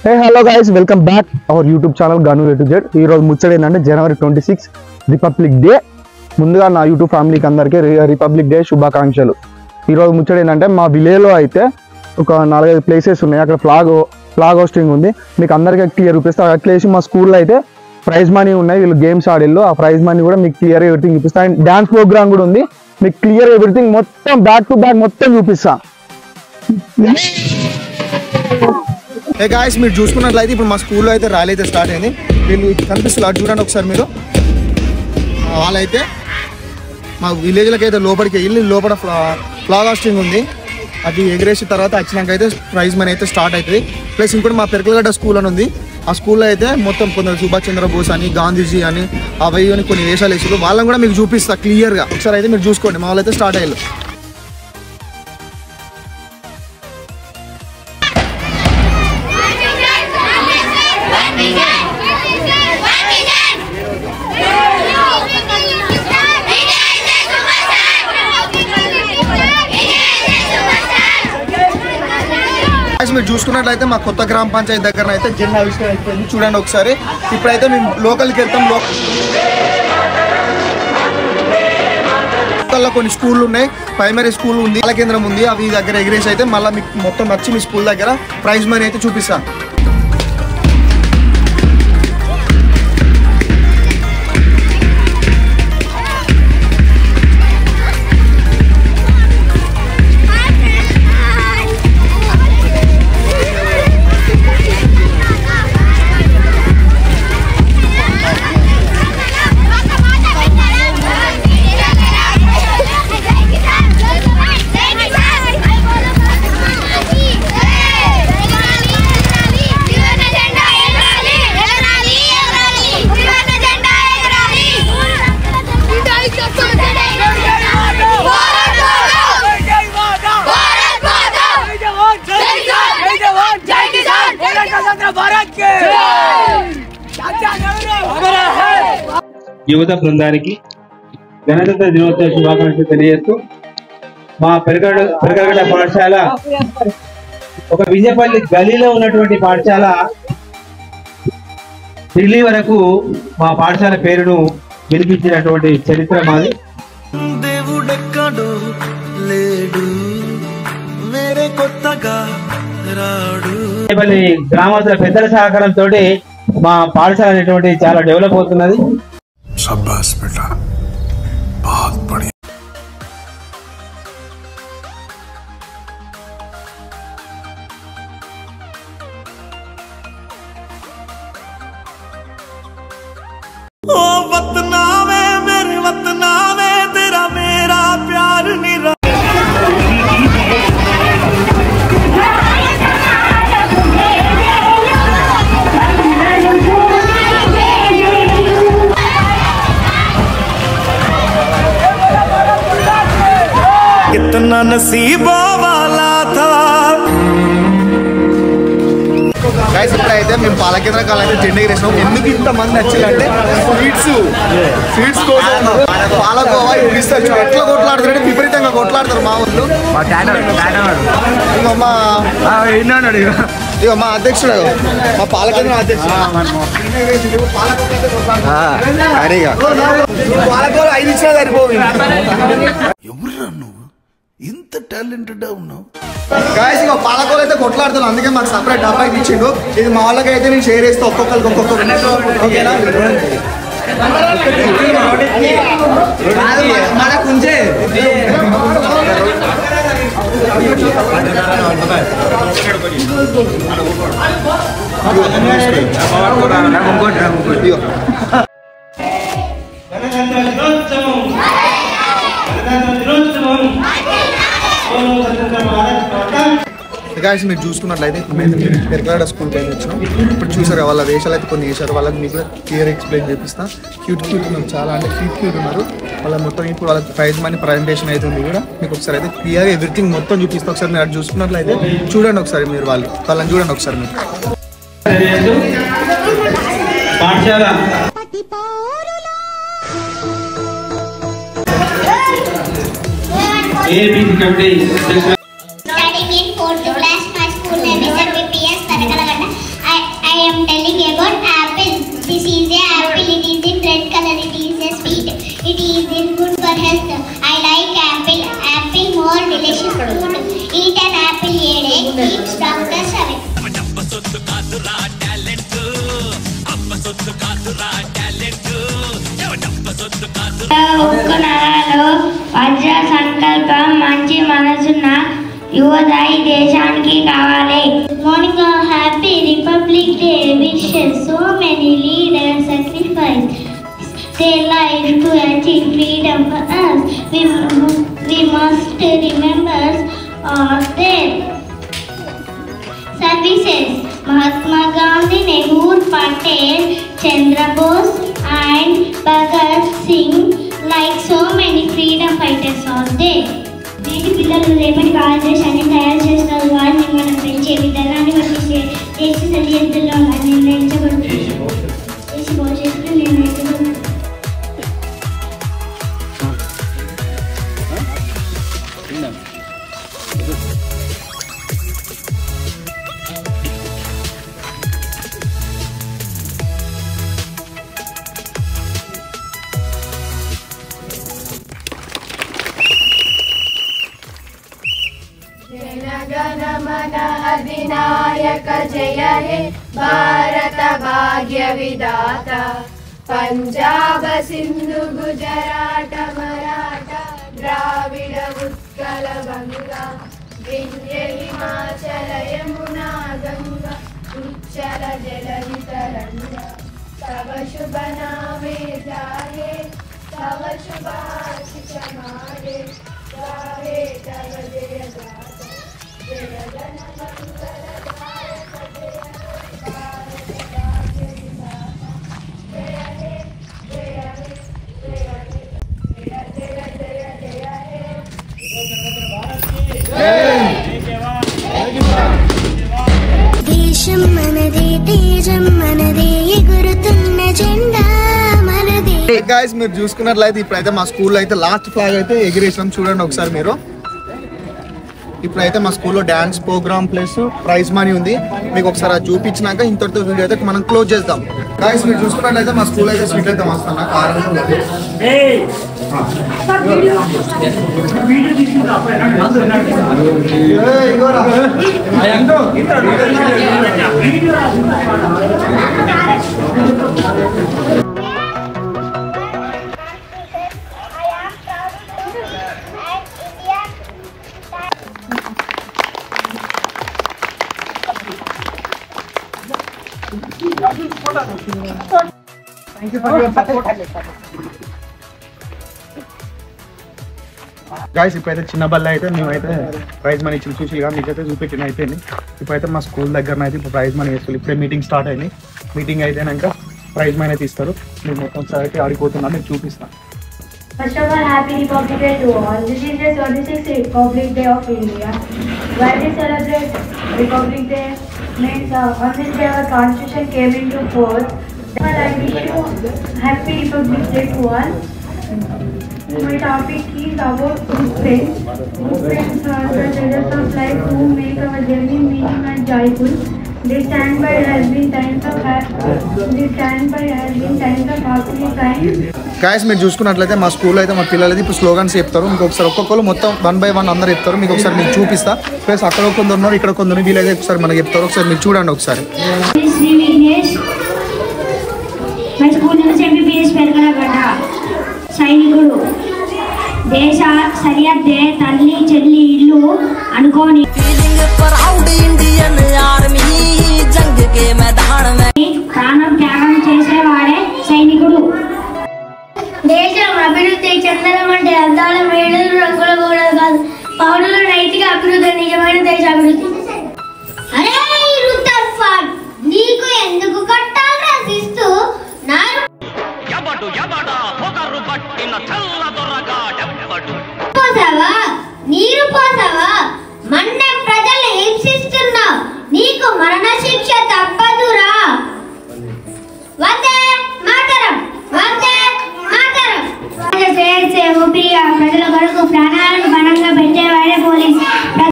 Hey hello guys, welcome back our YouTube channel Ganu A to Z. ఈ రోజు ముచ్చట ఏంటంటే జనవరి 26 రిపబ్లిక్ డే. ముందుగా నా యూట్యూబ్ ఫ్యామిలీకి అందరికీ రిపబ్లిక్ డే శుభాకాంక్షలు. ఈ రోజు ముచ్చట ఏంటంటే మా విలేజ్లో అయితే ఒక 4-5 ప్లేసెస్ ఉన్నాయి. అక్కడ ఫ్లాగ్ హోస్టింగ్ ఉంది. మీకు అందరికీ క్లియర్ చూపిస్తా. అట్లేసి మా స్కూల్లో అయితే ప్రైజ్ మనీ ఉన్నాయి. వీళ్ళు గేమ్స్ ఆడిల్లు. ఆ ప్రైజ్ మనీ కూడా మీకు క్లియర్ ఎవ్రీథింగ్ చూపిస్తా. అండ్ డాన్స్ ప్రోగ్రామ్ కూడా ఉంది. మీకు క్లియర్ ఎవ్రీథింగ్ మొత్తం బ్యాక్ టు బ్యాక్ మొత్తం చూపిస్తా. ఏ గాయస్, మీరు చూసుకున్నట్లయితే ఇప్పుడు మా స్కూల్లో అయితే ర్యాలీ అయితే స్టార్ట్ అయింది. వీళ్ళు కనిపిస్తుంది అటు చూడండి ఒకసారి మీరు. వాళ్ళైతే మా విలేజ్లకి అయితే లోపలికి వెళ్ళి లోపల ఫ్లాగ్ హాస్టింగ్ ఉంది. అది ఎగరేసిన తర్వాత వచ్చినాక అయితే ప్రైజ్ మనీ అయితే స్టార్ట్ అవుతుంది. ప్లస్ ఇంకోటి మా పెరకలగడ్డ స్కూల్ అని ఉంది. ఆ స్కూల్లో అయితే మొత్తం కొందరు సుభాష్ చంద్రబోస్ అని, గాంధీజీ అని, అవి అని కొన్ని వేషాలు వేసారు. వాళ్ళని కూడా మీకు చూపిస్తా క్లియర్గా. ఒకసారి అయితే మీరు చూసుకోండి. మా వాళ్ళైతే స్టార్ట్ అయ్యారు. మీరు చూసుకున్నట్లయితే మా కొత్త గ్రామ పంచాయతీ దగ్గర అయితే జెండా ఆవిష్కరణ అయిపోయింది. చూడండి ఒకసారి. ఇప్పుడైతే మేము లోకల్కి వెళ్తాం. లోకల్లో కొన్ని స్కూళ్ళు ఉన్నాయి. ప్రైమరీ స్కూల్ ఉంది, బాల కేంద్రం ఉంది. అవి దగ్గర ఎగిరేసి అయితే మళ్ళీ మీకు మొత్తం వచ్చి మీ స్కూల్ దగ్గర ప్రైజ్ మనీ అయితే చూపిస్తాను. యువత బృందానికి గణతంత్ర దినోత్సవ శుభాకాంక్షలు తెలియజేస్తూ మా పెరకగడ్డ పాఠశాల ఒక విజయపల్లి గలీలో ఉన్నటువంటి పాఠశాల ఢిల్లీ వరకు మా పాఠశాల పేరును వినిపించినటువంటి చరిత్ర మాది. దేవుడెక్కడు లేడు వేరే కొత్తగా రాడు. విజయపల్లి గ్రామస్తుల పెద్దల సహకారంతో మా పాఠశాల అనేటువంటి చాలా డెవలప్ అవుతున్నది. शाबाश बेटा, बहुत बढ़िया. ओ वतना वे मेरे वतना वे तेरा मेरा प्यार निरा. कितना नसीबों वाला था. గైస్, ఇప్పుడైతే మేము పాలకేంద్ర కాలైతే జెండా ఎగరేసినాం. ఎందుకు ఇంతమంది వచ్చిందంటే స్వీట్స్ కోసం పాలకోవా ఇస్తారు. ఎట్లా కొట్లాడుతారంటే విపరీతంగా కొట్లాడతారు మా ఊళ్ళు. ఇక మా అధ్యక్షుడు, మా పాలకేంద్ర అధ్యక్షుడు పాలకోవా 5 ఇచ్చినా సరిపోవు. ఎవరురా నువ్వు ఇంత టాలెంటెడ్ ఉన్నావు? గాయస్, ఇక పాలకోలు అయితే కొట్లాడుతున్నాను. అందుకే మాకు సపరేట్ డబ్బా ఇచ్చిండు. ఇది మా వాళ్ళకి అయితే నేను షేర్ చేస్తే ఒక్కొక్కరికి ఓకేనా? గాయస్, మీరు చూసుకున్నట్లయితే పెరకలగడ్డ స్కూల్కి అయితే వచ్చినాం. ఇప్పుడు చూసారు వాళ్ళ వేషాలు అయితే కొన్ని వేశారు. వాళ్ళకి మీకు క్లియర్ ఎక్స్ప్లెయిన్ చేపిస్తా. క్యూట్ ఉన్నారు, చాలా అంటే క్యూట్ ఉన్నారు. వాళ్ళ మొత్తం ఇప్పుడు వాళ్ళకి ప్రైజ్ మనీ ప్రజెంటేషన్ అవుతుంది కూడా మీకు ఒకసారి అయితే క్లియర్ ఎవ్రీథింగ్ మొత్తం చూపిస్తే ఒకసారి మీరు అటు చూసుకున్నట్లయితే చూడండి ఒకసారి మీరు వాళ్ళని చూడండి ఒకసారి మీరు. Studying in 4th class, my school name is MPPS Tarakalaganda. I am telling about apple. This is a apple. It is in red color. It is a sweet. It is in good for health. I like apple. Apple more delicious food. Eat an apple a day. Keeps doctors away. వజ్ర సంకల్పం మంచి మనసున్న యువత ఈ దేశానికి కావాలి. Morning happy republic day wishes. So many leaders sacrificed their life to achieve freedom for us. We must remember all their services. Mahatma Gandhi, Nehru, Patel, Chandra Bose and Bhagat Singh, like so many freedom fighters are there. నేటి పిల్లలు రేపటి భారతదేశాన్ని తయారు చేస్తున్న వారిని మనం పెంచే విధానాన్ని బట్టి దేశ సరిహద్దుల్లో నిర్ణయించబడుతుంది. దేశ భవిష్యత్తు నిర్ణయించబడుతుంది. जनगणमन अधिनायक जय हे भारत भाग्य विधाता. पंजाब सिंधु गुजरात मराठा द्राविड उत्कल गंगा विंध्य हिमाचल यमुना गंगा उच्चल जलधि तरंगा. तव शुभ नामे जाहे तव शुभाशिष माहे गाहे तव जय गाथा. जय जन मंगल दायक जय भारत भाग्य विधाता. जय हे जय हे जय हे जय जय जय जय हे. దేశం మనదే తేజం మనదే ఎగురుతున్న జెండా మనదే. గైస్ మీరు చూసుకున్నట్లయితే ఇప్పుడైతే మా స్కూల్లో అయితే లాస్ట్ ఫ్లాగ్ అయితే ఎగిరేసాం చూడండి ఒకసారి మీరు. ఇప్పుడైతే మా స్కూల్లో dance programme plus prize money ఉంది. మీకు ఒకసారి అది చూపించినాక ఇంతటితో వీడియో అయితే మనం క్లోజ్ చేద్దాం. గైస్ మీరు చూసుకున్నట్లయితే మా స్కూల్ అయితే స్వీట్ అయితే వస్తున్నా కారణం గాయస్ ఇప్పుడైతే చిన్న బల్ల అయితే మేమైతే ప్రైజ్ మనీ ఇచ్చిన చూసిగా మీకైతే చూపెట్టిన అయిపోయింది. ఇప్పుడైతే మా స్కూల్ దగ్గర అయితే ఇప్పుడు ప్రైజ్ మనీ వేసుకోవాలి. ఇప్పుడే మీటింగ్ స్టార్ట్ అయింది. మీటింగ్ అయితేనాక ప్రైజ్ మనీ అయితే ఇస్తారు. మేము మొత్తం సరికి ఆడిపోతున్నా మీకు చూపిస్తాను. First of all, happy Republic Day to all. This is the 36th Republic Day of India. Why we celebrate Republic Day means on this day our constitution came into force. I wish you happy Republic Day to all. My topic is about good friends. Good friends are the treasures of life who make our journey meaning and joyful. They stand by has been times of happy times. Guys మీరు చూసుకున్నట్లయితే మా స్కూల్లో అయితే మా పిల్లలది ఇప్పుడు slogans చెప్తారు. మీకు ఒకసారి ఒక్కొక్కరు మొత్తం 1 by 1 అందరు చెప్తారు. మీకు ఒకసారి మీకు చూపిస్తా. ప్లస్ అక్కడ కొందరు ఉన్నారు, ఇక్కడ కొందరు, వీళ్ళైతే ఒకసారి మనకి చెప్తారు. ఒకసారి మీరు చూడండి ఒకసారి. మై స్కూల్ నుంచి ఎంపీపీఎస్ పెరగలగడ్డ సైనికుడు. దేశ సరిహద్దే తల్లి చెల్లి ఇల్లు అనుకోని ప్రాణం త్యాగం చేసేవాడే సైనికుడు. దేశం అభివృద్ధి చెందడం అంటే అద్దాల మేడలు రంగుల గోడలు కాదు, పౌరుల నైతిక అభివృద్ధి నిజమైన దేశ అభివృద్ధి. అరే రుద్దర్ఫాన్ నీకు ఎందుకు కట్టాలి రాసిస్తూ నా ఎవడు ఎవడా పొగరు పట్టిన చల్ల హింసిస్తున్నావు, నీకు మరణ శిక్ష తప్పదురా. వందే మాతరం, వందే మాతరం. ప్రజల కొరకు ప్రాణాలను బలంగా పెట్టేవాడే పోలీస్.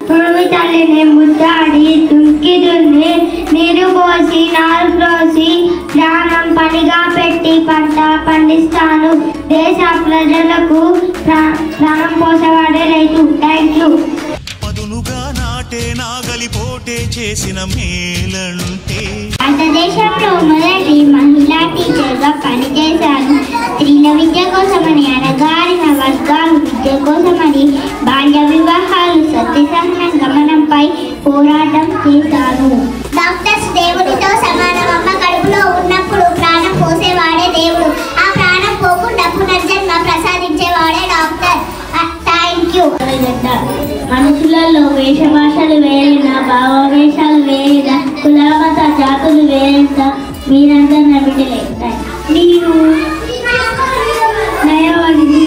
భూమి తల్లిని ముద్దాడి దుంకిదుంది, నీరు పోసి నారు పోసి ప్రాణం పనిగా పెట్టి పంట పండిస్తాను. దేశ ప్రజలకు ప్రాణం పోసేవాడే రైతు. Thank you. పదునుగా నాటే నాగలి పోటే చేసిన మేలంటే భారతదేశంలో మొదటి మహిళా టీచర్గా పనిచేశాను. స్త్రీల విద్య కోసమని, అణగారిన వర్గాలు విద్య కోసమని, బాల్య వివాహాలు, సత్యసహన గమనంపై పోరాటం చేశాను. డాక్టర్స్ దేవుడితో సమానం. అమ్మ కడుపులో ఉన్నప్పుడు ప్రాణం పోసేవాడే దేవుడు. ఆ ప్రాణం పోకుండా పునర్జన్మ ప్రసాదించేవాడే డాక్టర్. Thank you. మనుషులలో వేషభాషలు వేరైన, భావవేషాలు వేరైన, కులమత జాతులు వేరైన, మీరంతా నా బిడ్డలే. నేను న్యాయవాదిని,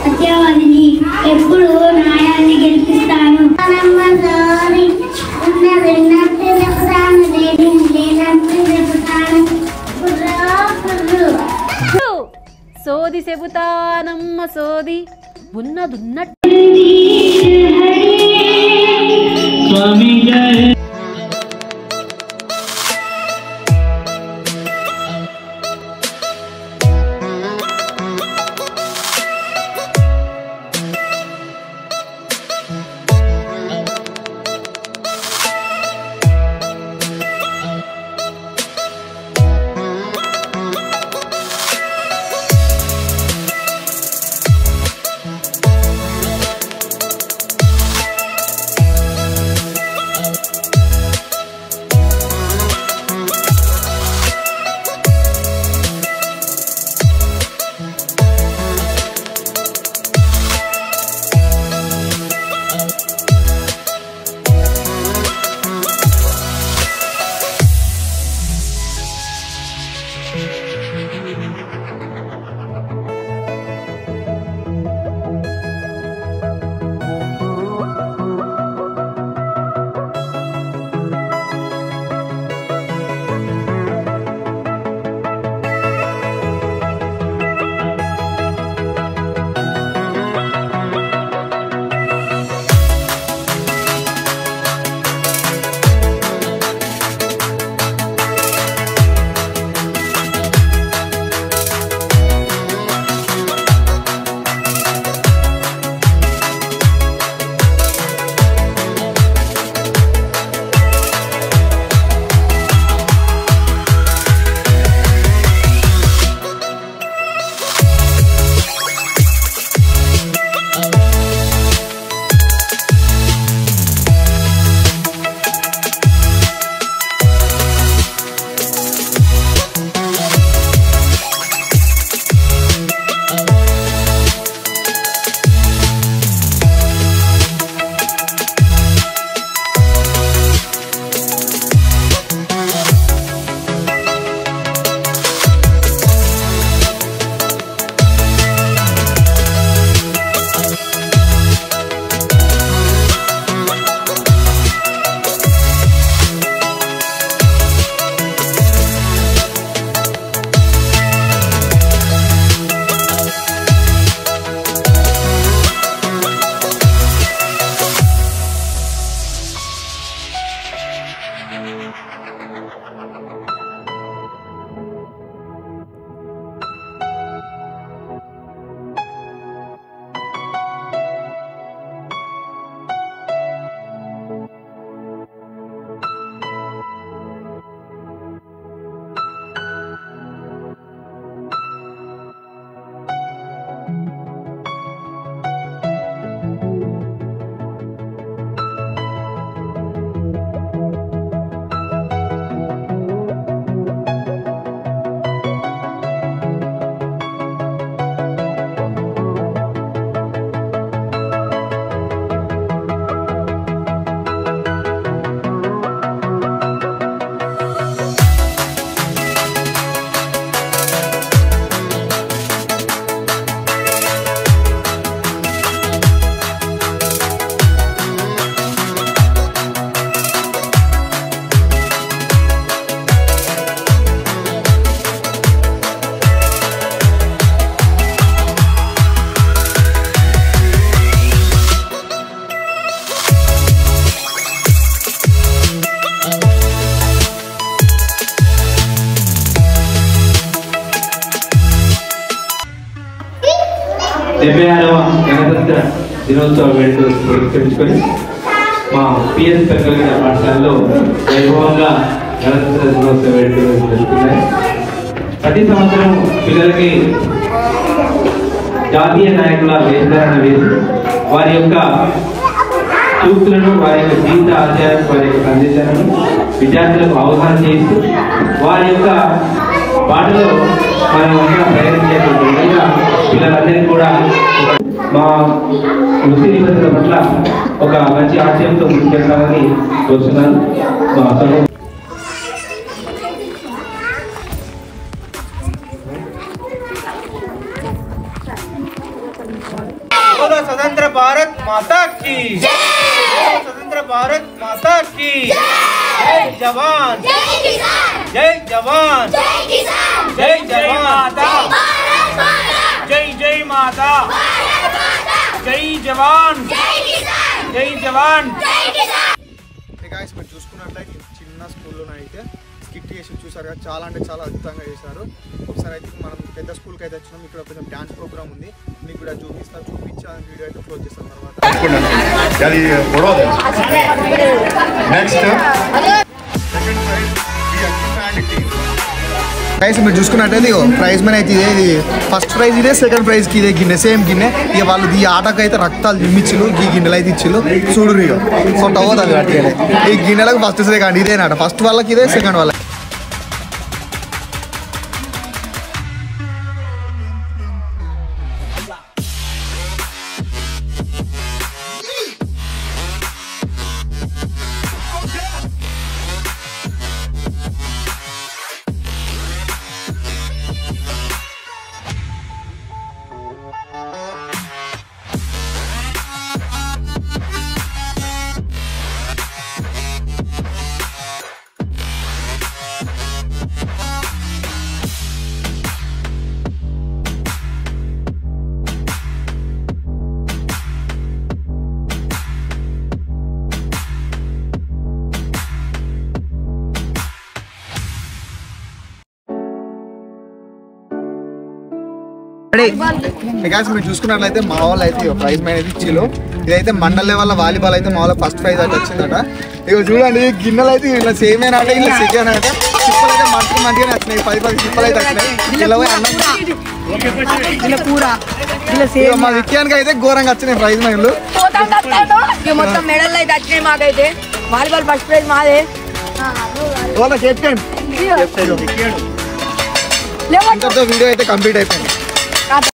సత్యవాదిని, ఎప్పుడు న్యాయాన్ని గెలిపిస్తాను. సోది చెబుతానమ్మ సోది ఉన్నదున్నట్టు. 76వ గణతంత్ర దినోత్సవ వేడుకలు పురస్కరించుకొని మా పిఎస్ పెద్దల పాఠశాలలో వైభవంగా గణతంత్ర దినోత్సవ వేడుకలు జరుగుతున్నాయి. ప్రతి సంవత్సరం పిల్లలకి జాతీయ నాయకుల వేషధారణ వేసి వారి యొక్క సూక్తులను, వారి యొక్క జీవిత ఆశయాలను, వారి యొక్క సందేశాలను విద్యార్థులకు అవగాహన చేస్తూ వారి యొక్క బాటలో మనం ప్రయత్నించేటువంటి విధంగా పిల్లలందరికీ కూడా మా వృత్తి నిబంధనల పట్ల ఒక మంచి ఆశయంతో ముందుకెళ్తామని కోరుతున్నాను. स्वतंत्र भारत माता की स्वतंत्र भारत माता की जय जवान जय जवान जय जवान माता जय जय माता जय जवान जय जवान. మీరు చూసుకున్నట్లయితే చిన్న స్కూల్లోనే అయితే స్కిట్ చేసి చూసారు కదా, చాలా అంటే చాలా అద్భుతంగా చేశారు. ఒకసారి అయితే మనం పెద్ద స్కూల్కి అయితే వచ్చినాం. ఇక్కడ కొంచెం డ్యాన్స్ ప్రోగ్రామ్ ఉంది, మీకు కూడా చూపించాను. వీడియో అయితే క్లోజ్ చేస్తాను తర్వాత. ప్రైజ్ మీరు చూసుకున్నట్టయితే ప్రైజ్ మనీ అయితే ఇది ఫస్ట్ ప్రైజ్ ఇదే, సెకండ్ ప్రైజ్కి ఇదే గిన్నె, సేమ్ గిన్నె. ఇక వాళ్ళు ఈ ఆటకు అయితే రక్తాలు దిమ్మిచ్చిలు, ఈ గిన్నెలు అయితే ఇచ్చిలు. చూడు ఇక కొంత అవ్వదు కట్టి ఈ గిన్నెలకు ఫస్ట్ సెకండ్ ఇదేనాట. ఫస్ట్ వాళ్ళకి ఇదే, సెకండ్ వాళ్ళకి. మీరు చూసుకున్నట్లయితే మా వాళ్ళు అయితే ప్రైజ్ మనీ అయితే ఇచ్చిలో. ఇదైతే మండల్ లెవెల్ వాలీబాల్ అయితే మా వాళ్ళకి ఫస్ట్ ప్రైజ్ అయితే వచ్చిందట. ఇక చూడండి గిన్నెలు అయితే ఇలా సేమ్ అయినా అంటే ఇలా సెకండ్ అంటే చిప్పలు అయితే మంచిగానే వచ్చినాయి. 10 చిప్పలు అయితే వచ్చినాయి. మా విక్యానికి అయితే ఘోరంగా వచ్చినాయి ప్రైజ్ మనీలు. మొత్తం మెడల్ అయితే వచ్చినాయి. మాకైతే వాలీబాల్ ఫస్ట్ ప్రైజ్ మాదే. కెప్టెన్ వీడియో అయితే కంప్లీట్ అయిపోయింది.